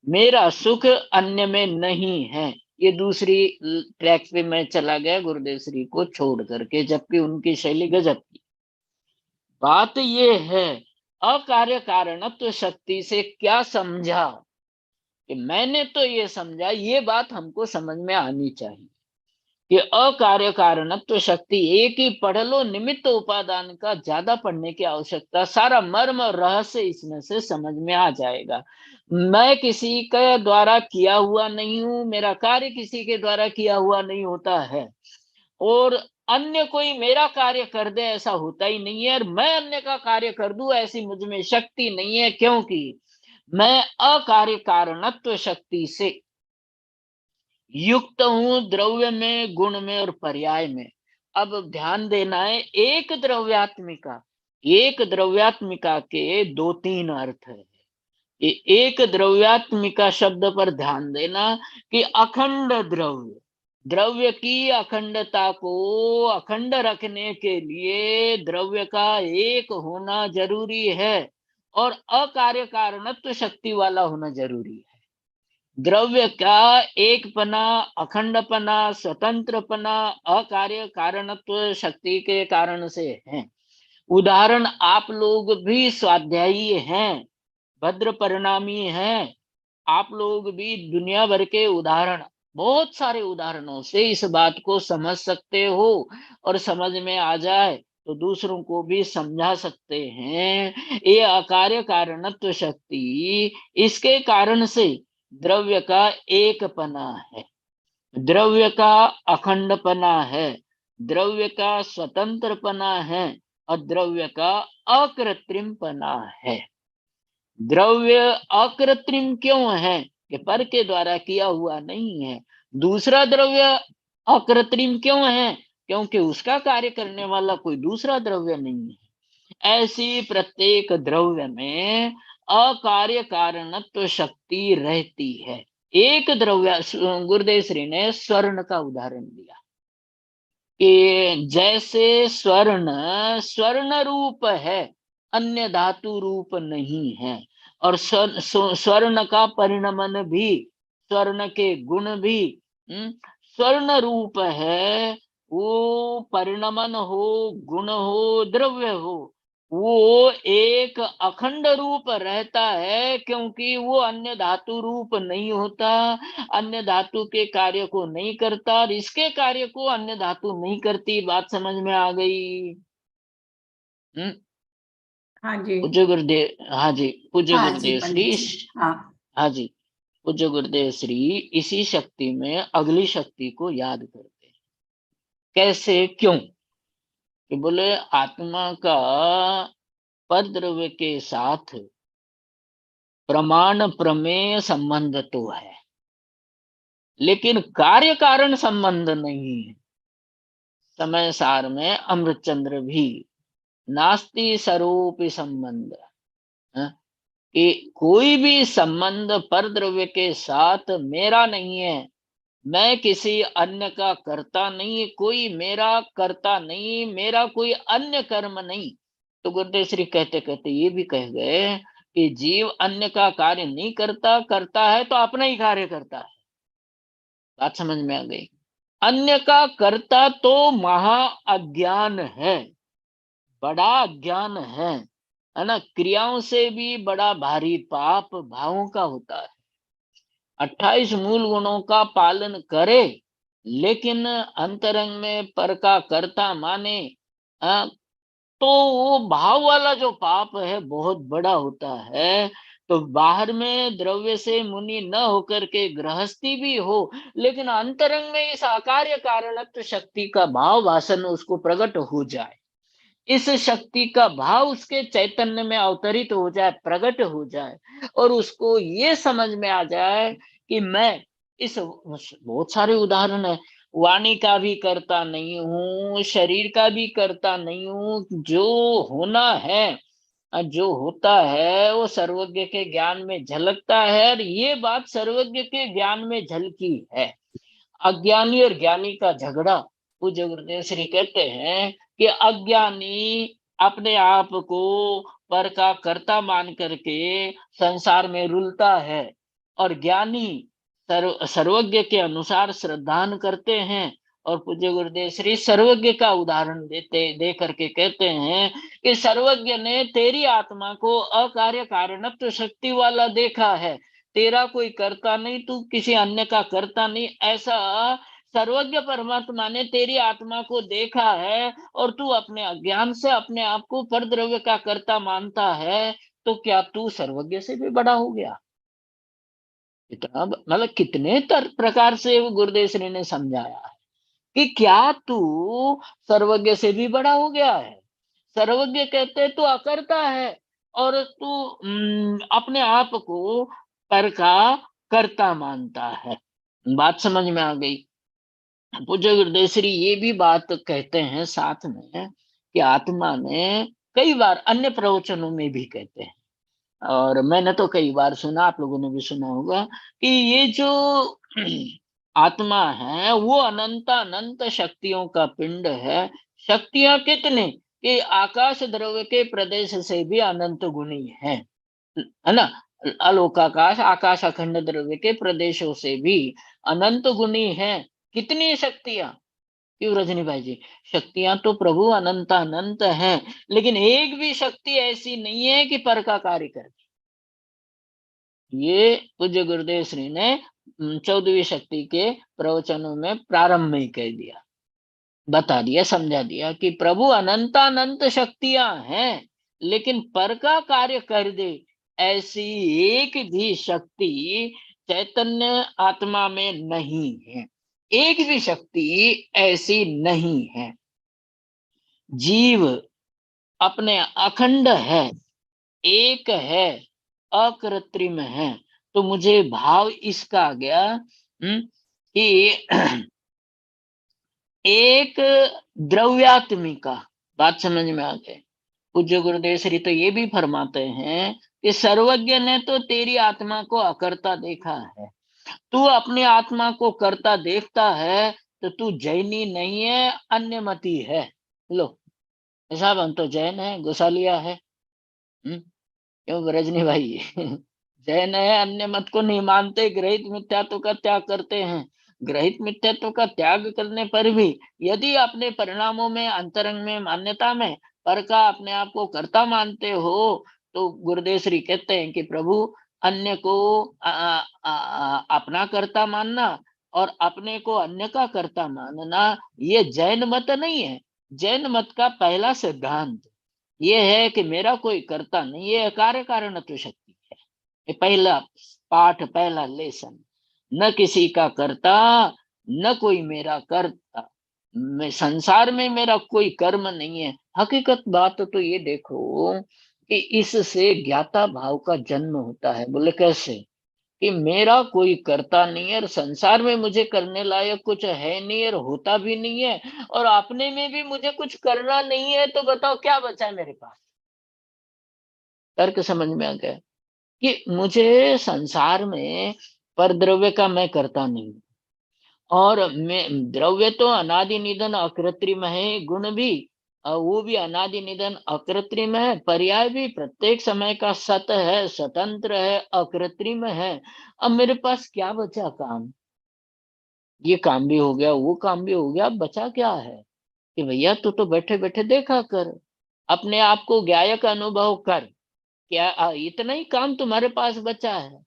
मेरा सुख अन्य में नहीं है। ये दूसरी ट्रैक पे मैं चला गया गुरुदेव श्री को छोड़ करके, जबकि उनकी शैली गजब की। बात ये है, अकार्य कारणत्व शक्ति से क्या समझा कि मैंने तो ये समझा, ये बात हमको समझ में आनी चाहिए कि अकार्य कारणत्व शक्ति एक ही पढ़ लो, निमित्त उपादान का ज्यादा पढ़ने की आवश्यकता, सारा मर्म और रहस्य इसमें से समझ में आ जाएगा। मैं किसी के द्वारा किया हुआ नहीं हूं, मेरा कार्य किसी के द्वारा किया हुआ नहीं होता है, और अन्य कोई मेरा कार्य कर दे ऐसा होता ही नहीं है, और मैं अन्य का कार्य कर दूं ऐसी मुझ में शक्ति नहीं है, क्योंकि मैं अकार्य कारणत्व शक्ति से युक्त हूं, द्रव्य में, गुण में और पर्याय में। अब ध्यान देना है, एक द्रव्यात्मिका के दो तीन अर्थ है। ये एक द्रव्यात्मिका शब्द पर ध्यान देना कि अखंड द्रव्य, द्रव्य की अखंडता को अखंड रखने के लिए द्रव्य का एक होना जरूरी है, और अकार्य कारणत्व शक्ति वाला होना जरूरी है। द्रव्य का एकपना, अखंडपना, स्वतंत्रपना अकार्य कारणत्व शक्ति के कारण से है। उदाहरण आप लोग भी स्वाध्यायी हैं, भद्र परिणामी हैं, आप लोग भी दुनिया भर के उदाहरण, बहुत सारे उदाहरणों से इस बात को समझ सकते हो, और समझ में आ जाए तो दूसरों को भी समझा सकते हैं। ये अकार्य कारणत्व शक्ति, इसके कारण से द्रव्य का एकपना है, द्रव्य का अखंडपना है, द्रव्य का स्वतंत्रपना है, और द्रव्य का अकृत्रिमपना है। द्रव्य अकृत्रिम क्यों है? कि पर के द्वारा किया हुआ नहीं है। दूसरा द्रव्य अकृत्रिम क्यों है? क्योंकि उसका कार्य करने वाला कोई दूसरा द्रव्य नहीं है। ऐसी प्रत्येक द्रव्य में अकार्य कारणत्व शक्ति रहती है। एक द्रव्य, गुरुदेव श्री ने स्वर्ण का उदाहरण दिया कि जैसे स्वर्ण रूप है, अन्य धातु रूप नहीं है, और स्वर्ण का परिणमन भी, स्वर्ण के गुण भी स्वर्ण रूप है। वो परिणमन हो, गुण हो, द्रव्य हो, वो एक अखंड रूप रहता है, क्योंकि वो अन्य धातु रूप नहीं होता, अन्य धातु के कार्य को नहीं करता, और इसके कार्य को अन्य धातु नहीं करती। बात समझ में आ गई? हाँ जी। पूज्य गुरुदेव, हाँ जी, पूज्य हाँ जी गुरुदेव पंडित श्री, जी। हाँ हाँ जी, पूज्य गुरुदेव श्री इसी शक्ति में अगली शक्ति को याद करते हैं। कैसे, क्यों? कि बोले आत्मा का पर द्रव्य के साथ प्रमाण प्रमेय संबंध तो है, लेकिन कार्य कारण संबंध नहीं है। समय सार में अमृतचंद्र भी नास्ति स्वरूप संबंध, कि कोई भी संबंध पर द्रव्य के साथ मेरा नहीं है, मैं किसी अन्य का करता नहीं, कोई मेरा करता नहीं, मेरा कोई अन्य कर्म नहीं। तो गुरुदेव श्री कहते कहते ये भी कह गए कि जीव अन्य का कार्य नहीं करता, करता है तो अपना ही कार्य करता है। बात समझ में आ गई? अन्य का करता तो महा अज्ञान है, बड़ा अज्ञान है ना। क्रियाओं से भी बड़ा भारी पाप भावों का होता है। 28 मूल गुणों का पालन करे लेकिन अंतरंग में पर का कर्ता माने, तो वो भाव वाला जो पाप है बहुत बड़ा होता है। तो बाहर में द्रव्य से मुनि न होकर के गृहस्थी भी हो, लेकिन अंतरंग में इस अकार्य कारणत्व शक्ति का भाव वासन उसको प्रकट हो जाए, इस शक्ति का भाव उसके चैतन्य में अवतरित हो जाए, प्रकट हो जाए, और उसको ये समझ में आ जाए कि मैं इस, बहुत सारे उदाहरण है, वाणी का भी करता नहीं हूँ, शरीर का भी करता नहीं हूँ, जो होना है, जो होता है वो सर्वज्ञ के ज्ञान में झलकता है, और ये बात सर्वज्ञ के ज्ञान में झलकी है। अज्ञानी और ज्ञानी का झगड़ा, पूज्य गुरुदेव श्री कहते हैं कि अज्ञानी अपने आप को पर का कर्ता मान करके संसार में रुलता है, और ज्ञानी सर्वज्ञ के अनुसार श्रद्धान करते हैं। और पूज्य गुरुदेव श्री सर्वज्ञ का उदाहरण दे करके कहते हैं कि सर्वज्ञ ने तेरी आत्मा को अकार्य कारणत्व शक्ति वाला देखा है, तेरा कोई करता नहीं, तू किसी अन्य का करता नहीं, ऐसा सर्वज्ञ परमात्मा ने तेरी आत्मा को देखा है, और तू अपने अज्ञान से अपने आप को परद्रव्य का कर्ता मानता है, तो क्या तू सर्वज्ञ से भी बड़ा हो गया? इतना मतलब कितने प्रकार से गुरुदेव श्री ने समझाया है कि क्या तू सर्वज्ञ से भी बड़ा हो गया है। सर्वज्ञ कहते तू अकर्ता है, और तू अपने आप को पर का कर्ता मानता है। बात समझ में आ गई? पूज्य गुरुदेव श्री ये भी बात कहते हैं साथ में कि आत्मा ने कई बार अन्य प्रवचनों में भी कहते हैं, और मैंने तो कई बार सुना, आप लोगों ने भी सुना होगा, कि ये जो आत्मा है वो अनंत अनंत शक्तियों का पिंड है। शक्तियां कितने कि आकाश द्रव्य के प्रदेश से भी अनंत गुणी है ना। आलोकाकाश आकाश अखंड द्रव्य के प्रदेशों से भी अनंत गुणी है। कितनी शक्तियां? क्यों रजनी भाई जी? शक्तियां तो प्रभु अनंत अनंत हैं, लेकिन एक भी शक्ति ऐसी नहीं है कि पर का कार्य करे। ये पूज्य गुरुदेव श्री ने 14वीं शक्ति के प्रवचनों में प्रारंभ में ही कह दिया, बता दिया, समझा दिया कि प्रभु अनंत अनंत शक्तियां हैं, लेकिन पर का कार्य कर दे ऐसी एक भी शक्ति चैतन्य आत्मा में नहीं है। एक भी शक्ति ऐसी नहीं है। जीव अपने अखंड है, एक है, अकृत्रिम है। तो मुझे भाव इसका आ गया कि एक द्रव्यात्मिका, बात समझ में आ गई? पूज्य गुरुदेव श्री तो ये भी फरमाते हैं कि सर्वज्ञ ने तो तेरी आत्मा को अकर्ता देखा है, तू अपनी आत्मा को करता देखता है, तो तू जैनी नहीं है, अन्य मती है। लो साहब, हम तो जैन है, गोसालिया है। क्यों रजनी भाई? जैन है, अन्य मत को नहीं मानते, ग्रहित मिथ्यात्व का त्याग करते हैं। ग्रहित मिथ्यात्व का त्याग करने पर भी यदि अपने परिणामों में अंतरंग में मान्यता में पर का अपने आप को कर्ता मानते हो, तो गुरुदेव श्री कहते हैं कि प्रभु अन्य को अपना कर्ता मानना और अपने को अन्य का कर्ता मानना ये जैन मत नहीं है। जैन मत का पहला सिद्धांत ये है कि मेरा कोई कर्ता नहीं, ये कार्य कारणत्व शक्ति है। ये पहला पाठ, पहला लेसन, न किसी का कर्ता न कोई मेरा कर्ता, मैं संसार में मेरा कोई कर्म नहीं है। हकीकत बात तो ये देखो कि इससे ज्ञाता भाव का जन्म होता है। बोले कैसे? कि मेरा कोई करता नहीं है और संसार में मुझे करने लायक कुछ है नहीं और होता भी नहीं है, और अपने में भी मुझे कुछ करना नहीं है, तो बताओ क्या बचा है मेरे पास। तर्क समझ में आ गया कि मुझे संसार में परद्रव्य का मैं करता नहीं हूं। और मैं द्रव्य तो अनादि निधन अकृत्रिम है, गुण भी वो भी अनादि निधन अकृत्रिम है, पर्याय भी प्रत्येक समय का सत है, स्वतंत्र है, अकृत्रिम है। अब मेरे पास क्या बचा काम? ये काम भी हो गया, वो काम भी हो गया, अब बचा क्या है? कि भैया तू तो बैठे बैठे देखा कर, अपने आप को ज्ञायक अनुभव कर। क्या इतना ही काम तुम्हारे पास बचा है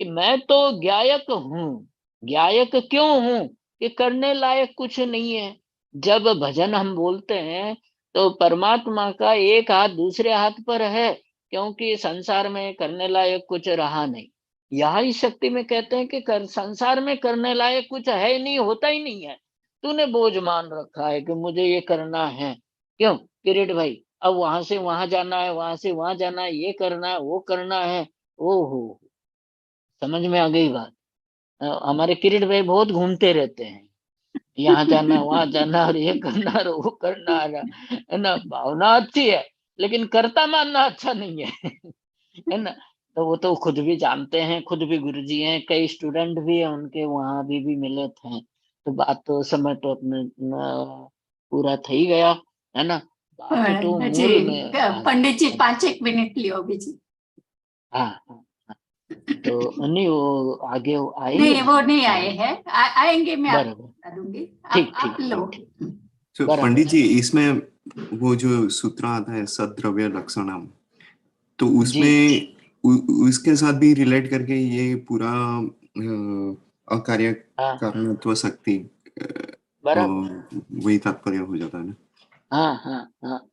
कि मैं तो ज्ञायक हूँ। ज्ञायक क्यों हूँ? कि करने लायक कुछ नहीं है। जब भजन हम बोलते हैं तो परमात्मा का एक हाथ दूसरे हाथ पर है, क्योंकि संसार में करने लायक कुछ रहा नहीं। यही शक्ति में कहते हैं कि संसार में करने लायक कुछ है ही नहीं, होता ही नहीं है। तूने बोझ मान रखा है कि मुझे ये करना है। क्यों किरीट भाई? अब वहां से वहां जाना है, वहां से वहां जाना है, ये करना है, वो करना है। ओहो, समझ में आ गई बात। हमारे किरीट भाई बहुत घूमते रहते हैं, यहाँ जाना वहां जाना और ये करना और वो करना है ना। भावना अच्छी है लेकिन करता मानना अच्छा नहीं है है ना। तो वो तो खुद भी जानते हैं, खुद भी गुरुजी हैं, कई स्टूडेंट भी हैं उनके, वहां भी मिले थे। तो बात तो समय तो अपने पूरा थी गया, है ना। बात तो जी मूल में पंडित जी 5 एक मिनट लियो बीजी। हाँ हाँ हाँ। तो नहीं वो आगे वो आएंगे नहीं ना वो नहीं आए शायद। हैं, आएंगे, मैं आपको बराबर, बता दूंगी। ठीक आप ठीक लो। ठीक ठीक, तो बराबर पंडित है। जी इसमें वो जो सूत्र आता है सद्द्रव्य लक्षणम, तो जी उसमें उसके साथ भी रिलेट करके ये पूरा अकार्य हाँ कारणत्व शक्ति बराबर, वही तात्पर्य हो जाता है ना। हाँ हाँ हाँ।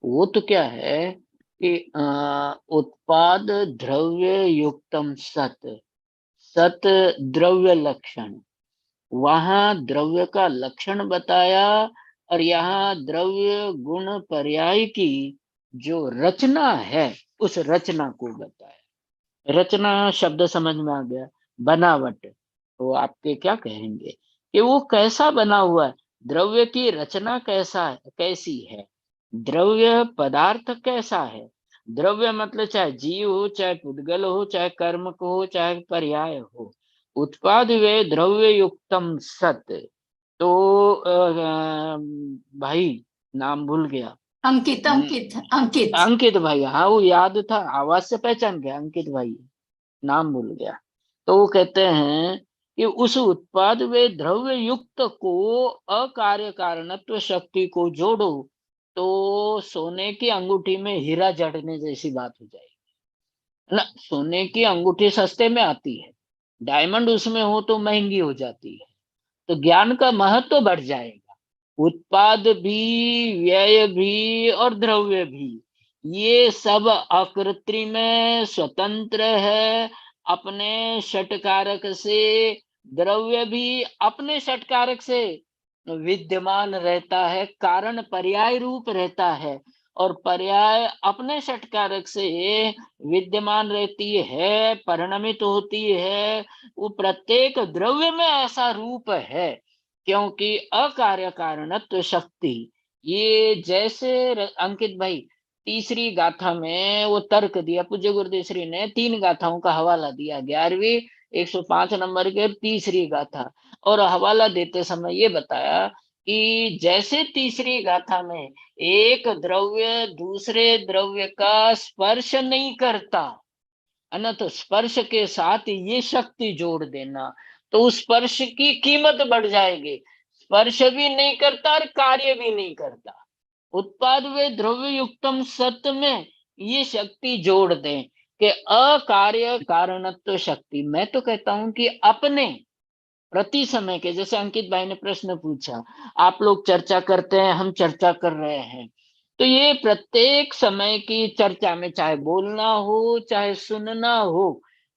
वो तो क्या है कि उत्पाद द्रव्य युक्तम सत, सत द्रव्य लक्षण, वहां द्रव्य का लक्षण बताया, और यहाँ द्रव्य गुण पर्याय की जो रचना है उस रचना को बताया। रचना शब्द समझ में आ गया, बनावट। तो आपके क्या कहेंगे कि वो कैसा बना हुआ है, द्रव्य की रचना कैसा है, कैसी है, द्रव्य पदार्थ कैसा है। द्रव्य मतलब चाहे जीव हो, चाहे पुद्गल हो, चाहे कर्म को हो, चाहे पर्याय हो। उत्पाद वे द्रव्य युक्तम सत। तो भाई नाम भूल गया। अंकित अंकित अंकित। अंकित भाई, हाँ वो याद था, आवाज से पहचान गया अंकित भाई, नाम भूल गया। तो वो कहते हैं कि उस उत्पाद वे द्रव्य युक्त को अकार्य कारणत्व शक्ति को जोड़ो तो सोने की अंगूठी में हीरा जड़ने जैसी बात हो जाएगी ना। सोने की अंगूठी सस्ते में आती है, डायमंड उसमें हो तो महंगी हो जाती है। तो ज्ञान का महत्व बढ़ जाएगा। उत्पाद भी, व्यय भी और द्रव्य भी, ये सब अकृत्रिम है, स्वतंत्र है अपने षटकारक से। द्रव्य भी अपने षटकारक से विद्यमान रहता है, कारण पर्याय रूप रहता है, और पर्याय अपने षटकारक से विद्यमान रहती है, परिणमित होती है। वो प्रत्येक द्रव्य में ऐसा रूप है, क्योंकि अकार्य कारणत्व शक्ति। ये जैसे अंकित भाई तीसरी गाथा में वो तर्क दिया, पूज्य गुरुदेव श्री ने 3 गाथाओं का हवाला दिया, 11वीं 105 नंबर के तीसरी गाथा। और हवाला देते समय ये बताया कि जैसे तीसरी गाथा में एक द्रव्य दूसरे द्रव्य का स्पर्श नहीं करता है ना, तो स्पर्श के साथ ये शक्ति जोड़ देना, तो उस स्पर्श की कीमत बढ़ जाएगी। स्पर्श भी नहीं करता और कार्य भी नहीं करता। उत्पाद वे द्रव्य युक्तम सत्य में ये शक्ति जोड़ दें कि अकार्य कारणत्व शक्ति। मैं तो कहता हूं कि अपने प्रति समय के, जैसे अंकित भाई ने प्रश्न पूछा, आप लोग चर्चा करते हैं, हम चर्चा कर रहे हैं, तो ये प्रत्येक समय की चर्चा में चाहे बोलना हो चाहे सुनना हो,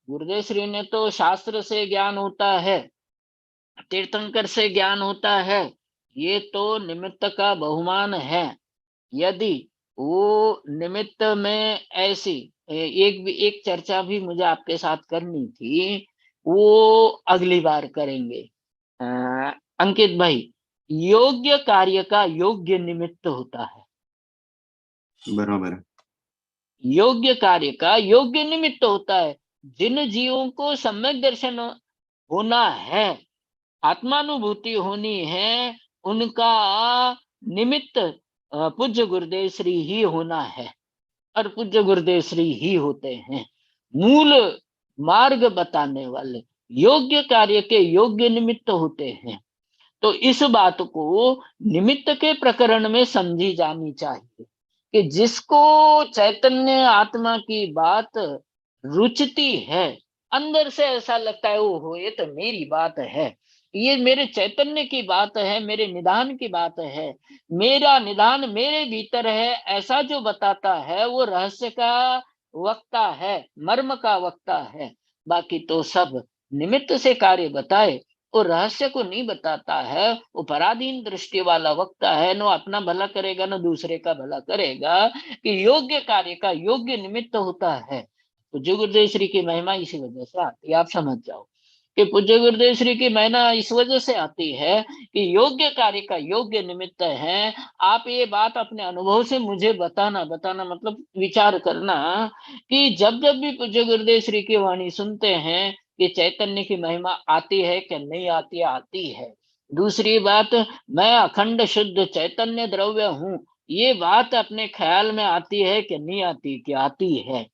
गुरुदेव श्री ने तो शास्त्र से ज्ञान होता है, तीर्थंकर से ज्ञान होता है, ये तो निमित्त का बहुमान है। यदि वो निमित्त में ऐसी एक चर्चा भी मुझे आपके साथ करनी थी, वो अगली बार करेंगे। अंकित भाई, योग्य कार्य का योग्य निमित्त होता है। बराबर है। योग्य कार्य का योग्य निमित्त होता है। जिन जीवों को सम्यक दर्शन होना है, आत्मानुभूति होनी है, उनका निमित्त पूज्य गुरुदेव श्री ही होना है, और पूज्य गुरुदेव श्री ही होते हैं। मूल मार्ग बताने वाले योग्य कार्य के योग्य निमित्त होते हैं। तो इस बात को निमित्त के प्रकरण में समझी जानी चाहिए कि जिसको चैतन्य आत्मा की बात रुचती है, अंदर से ऐसा लगता है ओहो ये तो मेरी बात है, ये मेरे चैतन्य की बात है, मेरे निधान की बात है, मेरा निधान मेरे भीतर है, ऐसा जो बताता है वो रहस्य का वक्ता है, मर्म का वक्ता है। बाकी तो सब निमित्त से कार्य बताए, वो रहस्य को नहीं बताता है, वो पराधीन दृष्टि वाला वक्ता है, न अपना भला करेगा न दूसरे का भला करेगा। कि योग्य कार्य का योग्य निमित्त होता है। पूज्य गुरुदेव श्री की महिमा इसी वजह से आती है, आप समझ जाओ कि पूज्य गुरुदेव श्री की महिमा इस वजह से आती है कि योग्य कार्य का योग्य निमित्त है। आप ये बात अपने अनुभव से मुझे बताना मतलब विचार करना कि जब जब भी पूज्य गुरुदेव श्री की वाणी सुनते हैं कि चैतन्य की महिमा आती है कि नहीं आती है, आती है। दूसरी बात, मैं अखंड शुद्ध चैतन्य द्रव्य हूं, ये बात अपने ख्याल में आती है कि नहीं आती, कि आती है।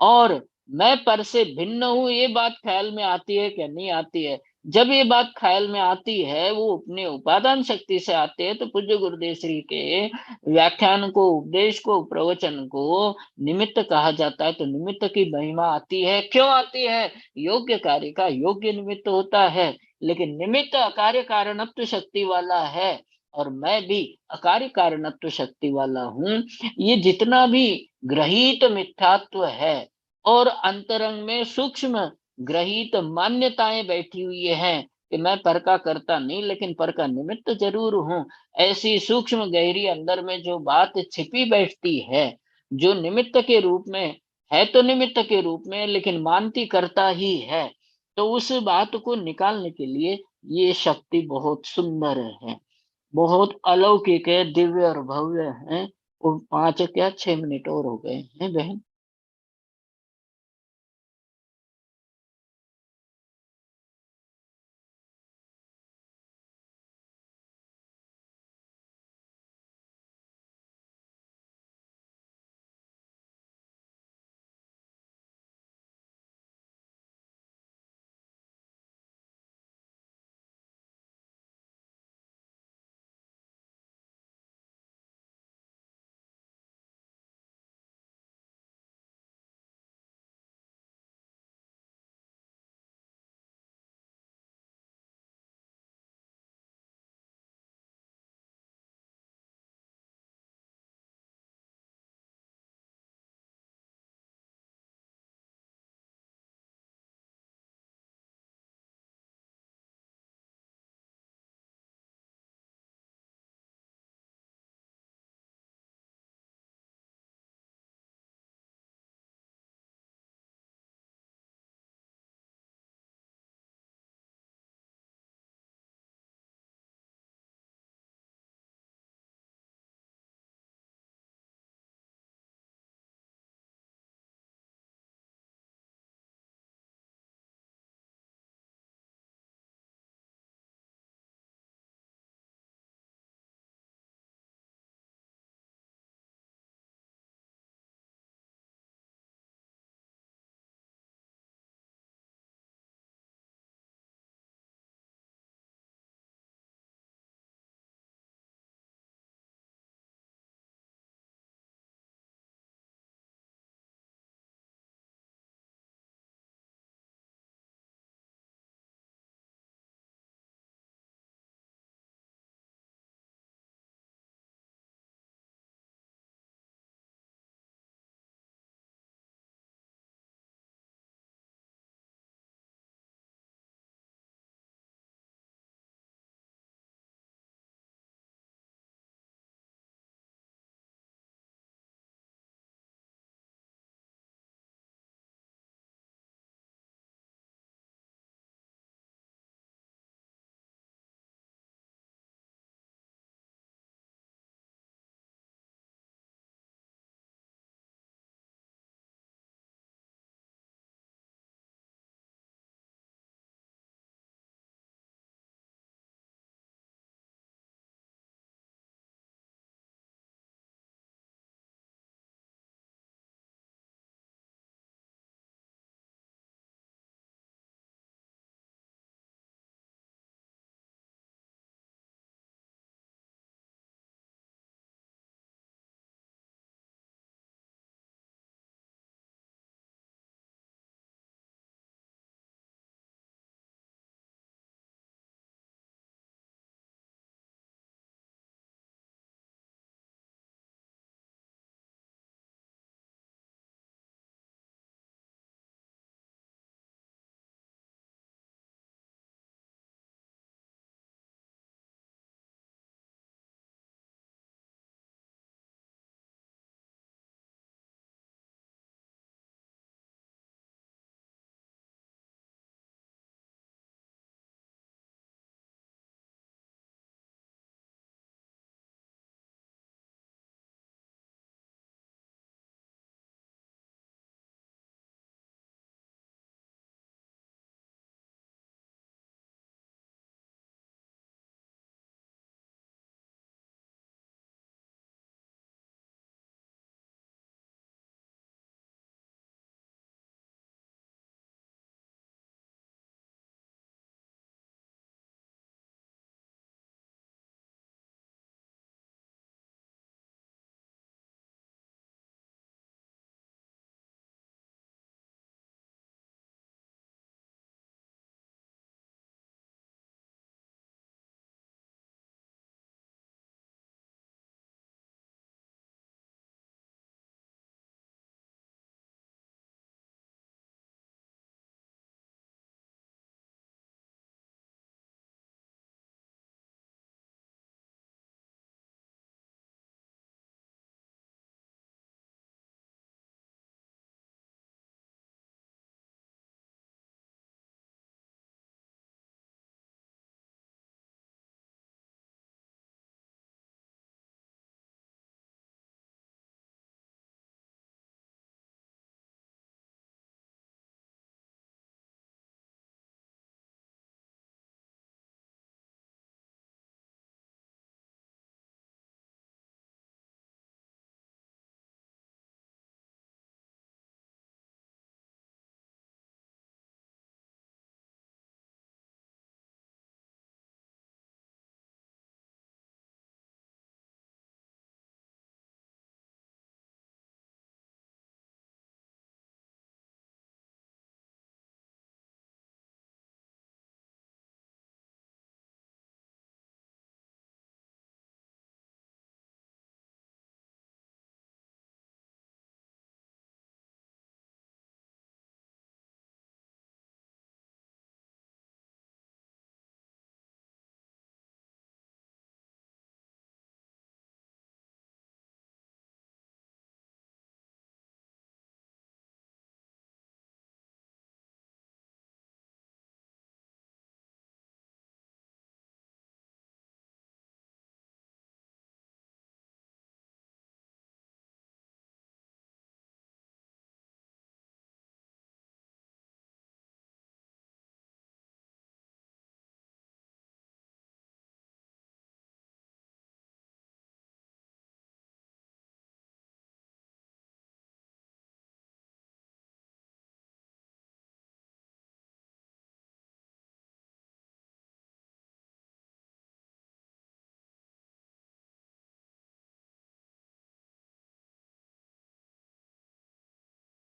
और मैं पर से भिन्न हूं, ये बात ख्याल में आती है कि नहीं आती है। जब ये बात ख्याल में आती है, वो अपने उपादान शक्ति से आते हैं, तो पूज्य गुरुदेव श्री के व्याख्यान को, उपदेश को, प्रवचन को निमित्त कहा जाता है। तो निमित्त की महिमा आती है। क्यों आती है? योग्य कार्य का योग्य निमित्त होता है। लेकिन निमित्त अकार्य कारणत्व शक्ति वाला है, और मैं भी अकार्य कारणत्व शक्ति वाला हूं। ये जितना भी ग्रहित मिथ्यात्व है और अंतरंग में सूक्ष्म ग्रहित मान्यताएं बैठी हुई हैं कि मैं पर का करता नहीं लेकिन पर का निमित्त जरूर हूं, ऐसी सूक्ष्म गहरी अंदर में जो बात छिपी बैठती है, जो निमित्त के रूप में है, तो निमित्त के रूप में लेकिन मानती करता ही है। तो उस बात को निकालने के लिए ये शक्ति बहुत सुंदर है, बहुत अलौकिक है, दिव्य और भव्य है। वो 5 क्या 6 मिनट और हो गए हैं बहन।